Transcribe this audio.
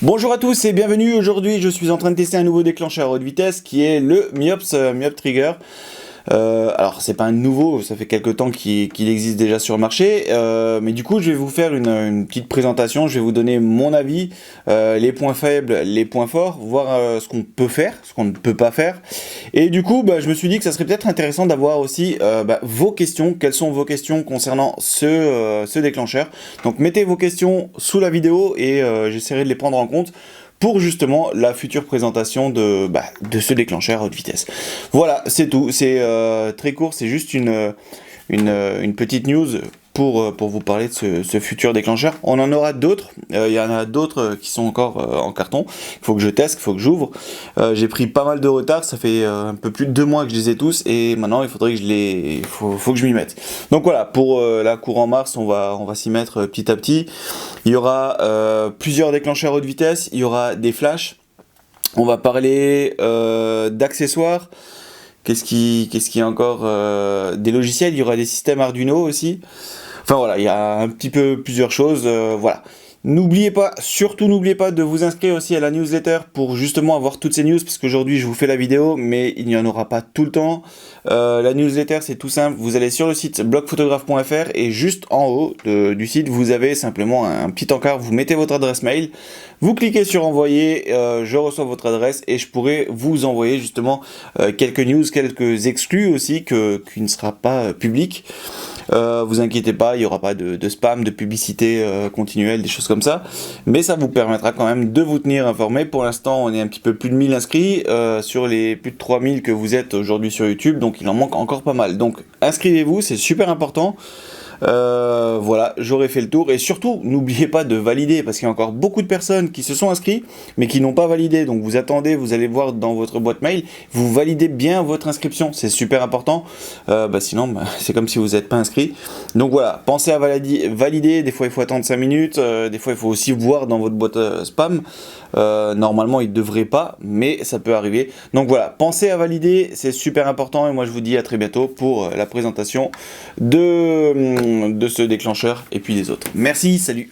Bonjour à tous et bienvenue. Aujourd'hui, je suis en train de tester un nouveau déclencheur à haute vitesse qui est le Myops Trigger. Alors, c'est pas un nouveau, ça fait quelques temps qu'il existe déjà sur le marché, mais du coup, je vais vous faire une petite présentation. Je vais vous donner mon avis, les points faibles, les points forts, voir ce qu'on peut faire, ce qu'on ne peut pas faire. Et du coup, je me suis dit que ça serait peut-être intéressant d'avoir aussi vos questions. Quelles sont vos questions concernant ce déclencheur? Donc, mettez vos questions sous la vidéo et j'essaierai de les prendre en compte pour justement la future présentation de ce déclencheur à haute vitesse. Voilà, c'est tout, c'est très court, c'est juste une petite news pour vous parler de ce futur déclencheur. On en aura d'autres, il y en a d'autres qui sont encore en carton, il faut que je teste, il faut que j'ouvre. J'ai pris pas mal de retard, ça fait un peu plus de 2 mois que je les ai tous, et maintenant il faudrait que faut que je m'y mette. Donc voilà, pour la courant mars, on va s'y mettre petit à petit. Il y aura plusieurs déclencheurs haute vitesse, il y aura des flashs, on va parler d'accessoires. Qu'est-ce qui est encore des logiciels, il y aura des systèmes Arduino aussi. Enfin voilà, il y a un petit peu plusieurs choses, voilà. N'oubliez pas, surtout n'oubliez pas de vous inscrire aussi à la newsletter pour justement avoir toutes ces news, parce qu'aujourd'hui je vous fais la vidéo, mais il n'y en aura pas tout le temps. La newsletter c'est tout simple, vous allez sur le site blogphotographe.fr et juste en haut du site vous avez simplement un petit encart, vous mettez votre adresse mail, vous cliquez sur envoyer, je reçois votre adresse et je pourrai vous envoyer justement quelques news, quelques exclus aussi qui ne sera pas public. Vous inquiétez pas, il n'y aura pas de spam, de publicité continuelle, des choses comme ça, mais ça vous permettra quand même de vous tenir informé. Pour l'instant, on est un petit peu plus de 1000 inscrits sur les plus de 3000 que vous êtes aujourd'hui sur YouTube, donc il en manque encore pas mal. Donc inscrivez-vous, c'est super important. Voilà, j'aurais fait le tour et surtout n'oubliez pas de valider parce qu'il y a encore beaucoup de personnes qui se sont inscrits mais qui n'ont pas validé, donc vous attendez, vous allez voir dans votre boîte mail, vous validez bien votre inscription, c'est super important, sinon c'est comme si vous n'êtes pas inscrit. Donc voilà, pensez à valider, des fois il faut attendre 5 minutes, des fois il faut aussi voir dans votre boîte spam. Normalement il ne devrait pas, mais ça peut arriver, donc voilà, pensez à valider, c'est super important et moi je vous dis à très bientôt pour la présentation de ce déclencheur et puis des autres. Merci, salut!